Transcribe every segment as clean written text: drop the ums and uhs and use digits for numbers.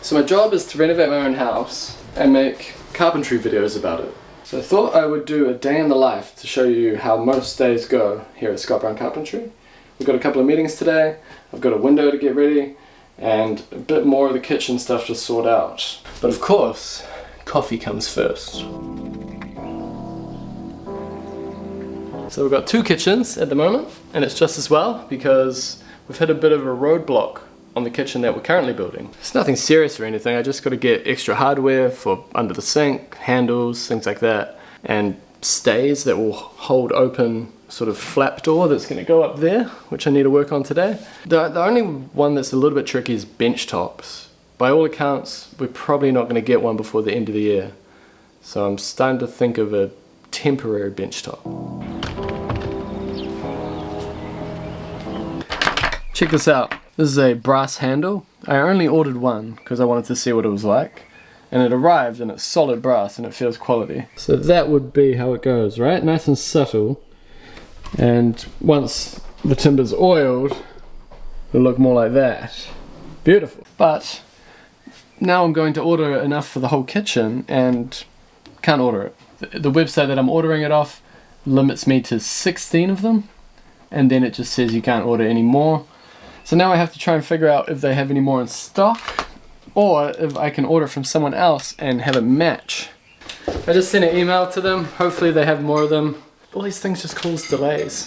So my job is to renovate my own house and make carpentry videos about it. So I thought I would do a day in the life to show you how most days go here at Brown Carpentry. We've got a couple of meetings today, I've got a window to get ready, and a bit more of the kitchen stuff to sort out. But of course, coffee comes first. So we've got two kitchens at the moment, and it's just as well because we've hit a bit of a roadblock on the kitchen that we're currently building. It's nothing serious or anything, I just got to get extra hardware for under the sink, handles, things like that, and stays that will hold open sort of flap door that's going to go up there, which I need to work on today. The only one that's a little bit tricky is bench tops. By all accounts, we're probably not going to get one before the end of the year. So I'm starting to think of a temporary bench top. Check this out. This is a brass handle. I only ordered one because I wanted to see what it was like. And it arrived and it's solid brass and it feels quality. So that would be how it goes, right? Nice and subtle. And once the timber's oiled, it'll look more like that. Beautiful. But now I'm going to order enough for the whole kitchen and can't order it. The website that I'm ordering it off limits me to 16 of them. And then it just says you can't order any more. So now I have to try and figure out if they have any more in stock or if I can order from someone else and have it match. I just sent an email to them, hopefully they have more of them. All these things just cause delays.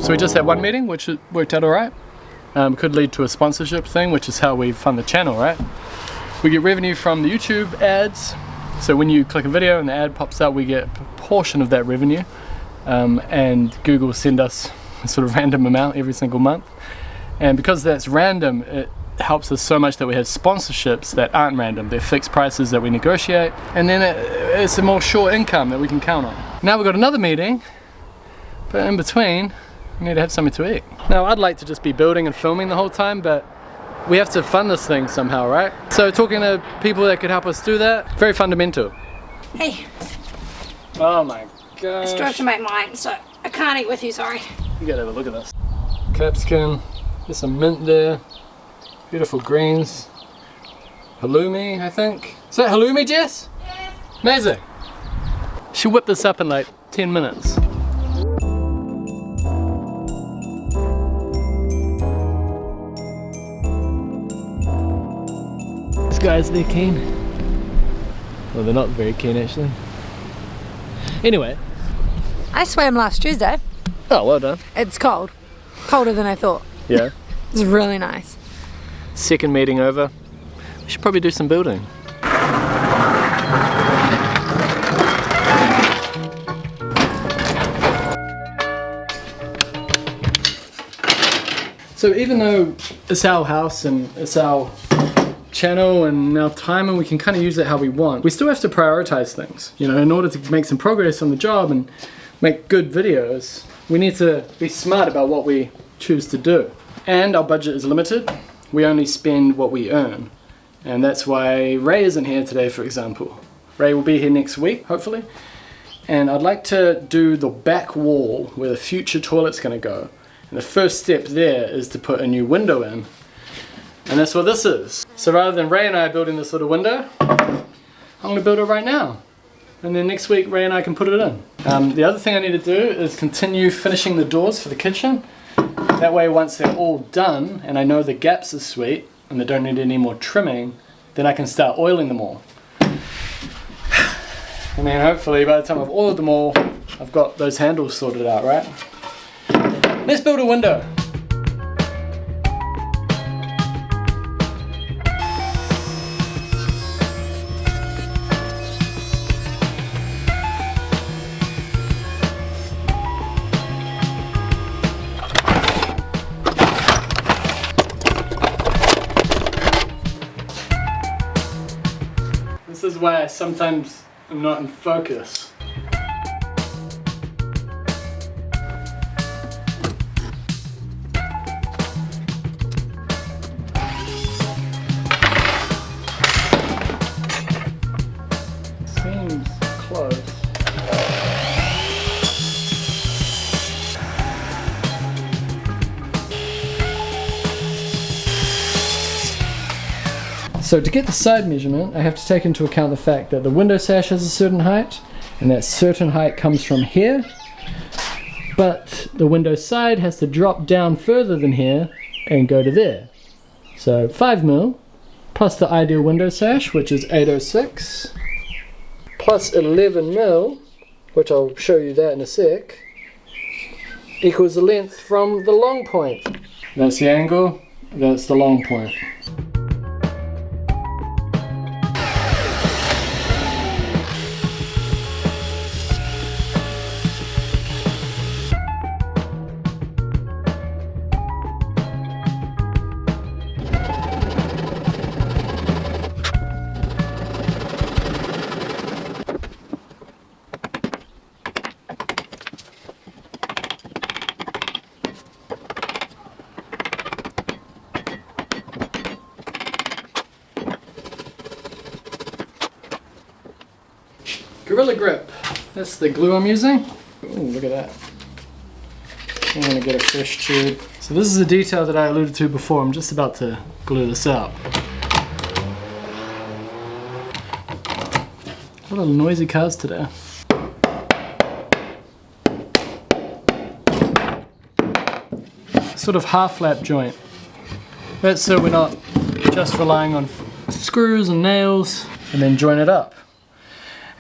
So we just had one meeting, which worked out alright. Could lead to a sponsorship thing, which is how we fund the channel, right? We get revenue from the YouTube ads. So when you click a video and the ad pops up, we get a portion of that revenue. And Google send us a sort of random amount every single month. And because that's random, it helps us so much that we have sponsorships that aren't random. They're fixed prices that we negotiate. And then it's a more sure income that we can count on. Now we've got another meeting, but in between, we need to have something to eat. Now I'd like to just be building and filming the whole time, but we have to fund this thing somehow, right? So talking to people that could help us do that, very fundamental. Hey. Oh my gosh. I strove to make mine, so I can't eat with you, sorry. You gotta have a look at this. Capsicum, there's some mint there, beautiful greens. Halloumi, I think. Is that halloumi, Jess? Yes. Amazing. She whipped this up in like 10 minutes. These guys, they're keen. Well, they're not very keen actually. Anyway. I swam last Tuesday. Oh, well done. It's cold. Colder than I thought. Yeah. It's really nice. Second meeting over. We should probably do some building. So even though it's our house and it's our channel and our time and we can kind of use it how we want, we still have to prioritize things. You know, in order to make some progress on the job and make good videos, we need to be smart about what we choose to do. And our budget is limited. We only spend what we earn. And that's why Ray isn't here today, for example. Ray will be here next week, hopefully. And I'd like to do the back wall where the future toilet's gonna go. And the first step there is to put a new window in. And that's what this is. So rather than Ray and I building this little window, I'm gonna build it right now. And then next week Ray and I can put it in. The other thing I need to do is continue finishing the doors for the kitchen. That way once they're all done and I know the gaps are sweet and they don't need any more trimming, then I can start oiling them all. And then hopefully by the time I've oiled them all, I've got those handles sorted out, right? Let's build a window. This is why I sometimes am not in focus. Seems close. So to get the side measurement, I have to take into account the fact that the window sash has a certain height, and that certain height comes from here, but the window side has to drop down further than here and go to there. So 5mm plus the ideal window sash, which is 806, plus 11mm, which I'll show you that in a sec, equals the length from the long point. That's the angle, that's the long point. Gorilla Grip. That's the glue I'm using. Ooh, look at that. I'm gonna get a fresh tube. So this is a detail that I alluded to before. I'm just about to glue this up. A lot of noisy cars today. Sort of half lap joint. That's so we're not just relying on screws and nails and then join it up.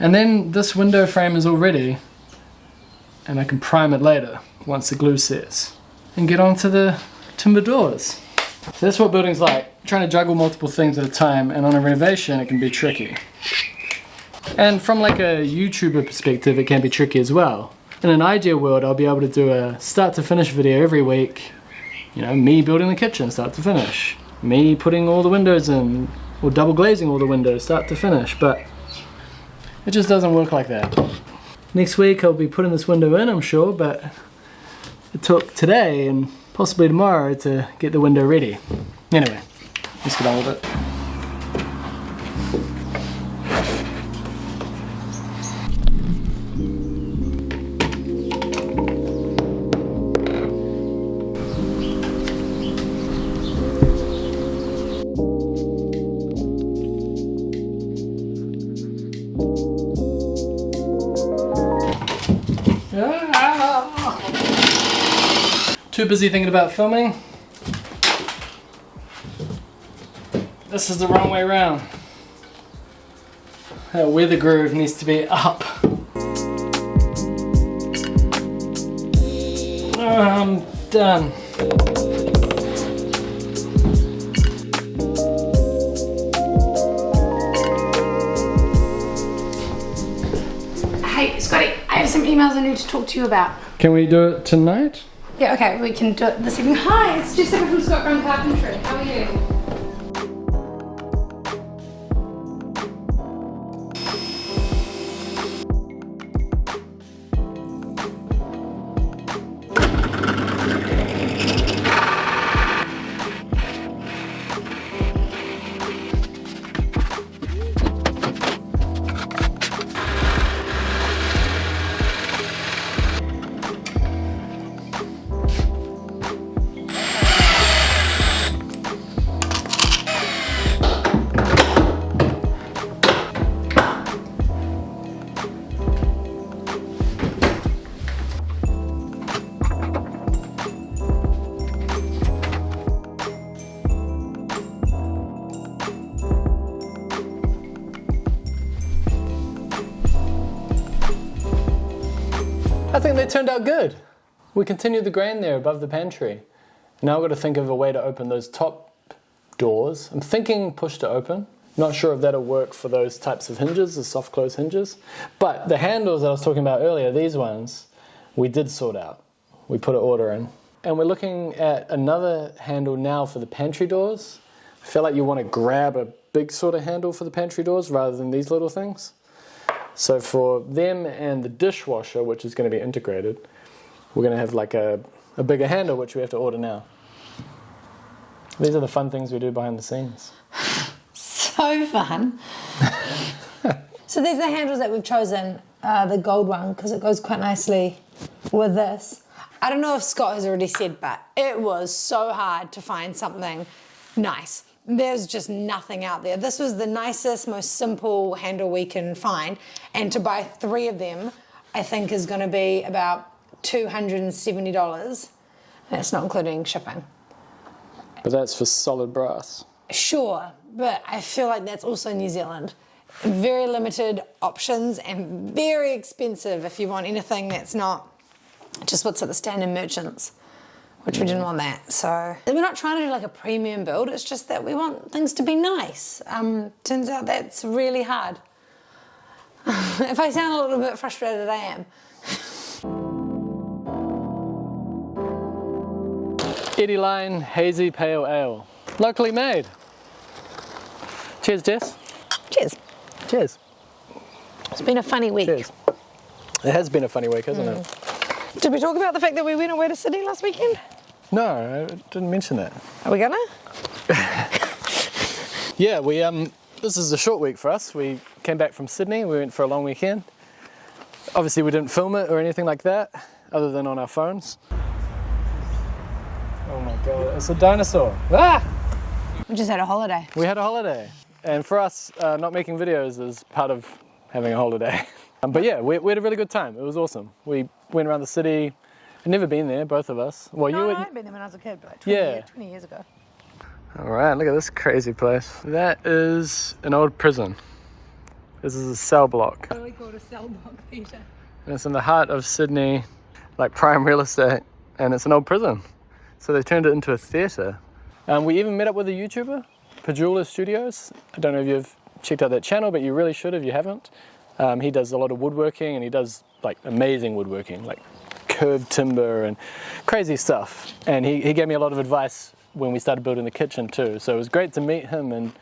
And then this window frame is all ready, and I can prime it later once the glue sets and get onto the timber doors. So that's what building's like, trying to juggle multiple things at a time, and on a renovation it can be tricky. And from like a YouTuber perspective, it can be tricky as well. In an ideal world, I'll be able to do a start to finish video every week. You know, me building the kitchen start to finish, me putting all the windows in, or double glazing all the windows start to finish, but it just doesn't work like that. Next week I'll be putting this window in, I'm sure, but it took today and possibly tomorrow to get the window ready. Anyway, let's get on with it. Too busy thinking about filming. This is the wrong way around. That weather groove needs to be up. I'm done. Hey, Scotty, I have some emails I need to talk to you about. Can we do it tonight? Yeah, okay, we can do it this evening. Hi, it's Jessica from Brown Carpentry. How are you? I think they turned out good. We continued the grain there above the pantry. Now I've got to think of a way to open those top doors. I'm thinking push to open. Not sure if that'll work for those types of hinges, the soft close hinges. But the handles that I was talking about earlier, these ones, we did sort out. We put an order in. And we're looking at another handle now for the pantry doors. I feel like you want to grab a big sort of handle for the pantry doors rather than these little things. So for them and the dishwasher, which is going to be integrated, we're going to have like a bigger handle, which we have to order now. These are the fun things we do behind the scenes. So fun. So these are the handles that we've chosen, the gold one, because it goes quite nicely with this. I don't know if Scott has already said, but it was so hard to find something nice. there's just nothing out there. This was the nicest, most simple handle we can find, and to buy 3 of them, I think is going to be about $270. That's not including shipping. But that's for solid brass. Sure, but I feel like that's also New Zealand. Very limited options and very expensive if you want anything that's not just what's at the standard merchants, which we didn't want that. So we're not trying to do like a premium build, it's just that we want things to be nice. Turns out that's really hard. If I sound a little bit frustrated, I am. Eddie Line Hazy Pale Ale. Locally made. Cheers, Jess. Cheers. Cheers. It's been a funny week. Cheers. It has been a funny week, hasn't it? Did we talk about the fact that we went away to Sydney last weekend? No, I didn't mention that. Are we gonna? Yeah, this is a short week for us. We came back from Sydney, we went for a long weekend. Obviously we didn't film it or anything like that, other than on our phones. Oh my god, it's a dinosaur. Ah! We just had a holiday. We had a holiday. And for us, not making videos is part of having a holiday. But yeah, we had a really good time. It was awesome. We went around the city. I'd never been there, both of us. Well, No, I'd been there when I was a kid, but like 20 years ago. All right, look at this crazy place. That is an old prison. This is a cell block. What do we call it, a cell block theatre? And it's in the heart of Sydney, like prime real estate, and it's an old prison. So they turned it into a theatre. We even met up with a YouTuber, Pajula Studios. I don't know if you've checked out that channel, but you really should if you haven't. He does a lot of woodworking, and he does like amazing woodworking, like curved timber and crazy stuff. And he gave me a lot of advice when we started building the kitchen too. So it was great to meet him and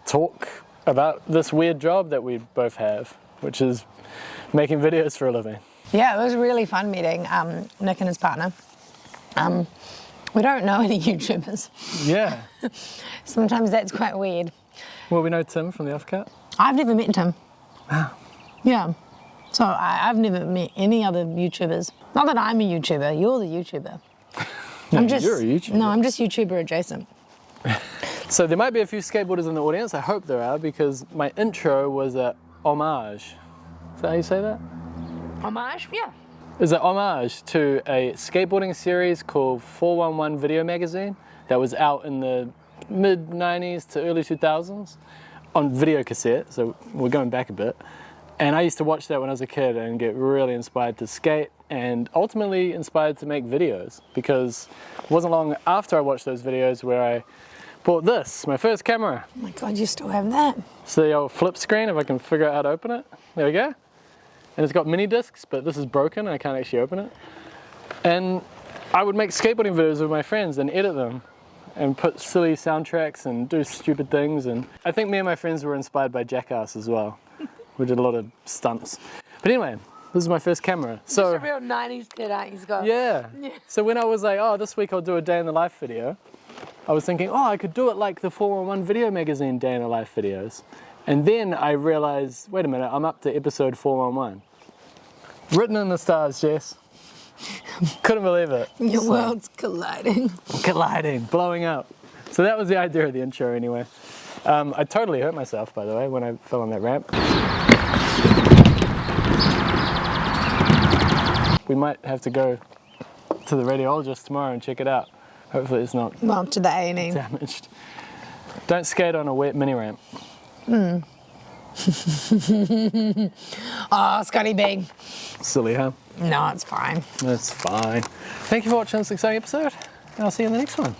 talk about this weird job that we both have, which is making videos for a living. Yeah, it was really fun meeting Nick and his partner. We don't know any YouTubers. Yeah. Sometimes that's quite weird. Well, we know Tim from the Offcut. I've never met Tim. Wow. Yeah. So I've never met any other YouTubers. Not that I'm a YouTuber, you're the YouTuber. You're a YouTuber. No, I'm just YouTuber adjacent. So there might be a few skateboarders in the audience, I hope there are, because my intro was a homage. Is that how you say that? Homage? Yeah. Is an homage to a skateboarding series called 411 Video Magazine that was out in the mid-90s to early 2000s on video cassette, so we're going back a bit. And I used to watch that when I was a kid and get really inspired to skate and ultimately inspired to make videos, because it wasn't long after I watched those videos where I bought this, my first camera. Oh my God, you still have that? So the old flip screen, if I can figure out how to open it. There we go. And it's got mini discs, but this is broken and I can't actually open it. And I would make skateboarding videos with my friends and edit them and put silly soundtracks and do stupid things. And I think me and my friends were inspired by Jackass as well. We did a lot of stunts. But anyway, this is my first camera. So You're a real 90s kid, aren't you, Scott? yeah. So when I was like, oh, this week I'll do a day in the life video, I was thinking, oh, I could do it like the 411 Video Magazine day in the life videos. And then I realized, wait a minute, I'm up to episode 411. Written in the stars, Jess. Couldn't believe it. Your world's colliding. Colliding, blowing up. So that was the idea of the intro anyway. I totally hurt myself, by the way, when I fell on that ramp. We might have to go to the radiologist tomorrow and check it out. Hopefully it's not Well, to the A&E. damaged. Don't skate on a wet mini ramp. Oh, Scotty B. Silly, huh? No, it's fine. That's fine. Thank you for watching this exciting episode, and I'll see you in the next one.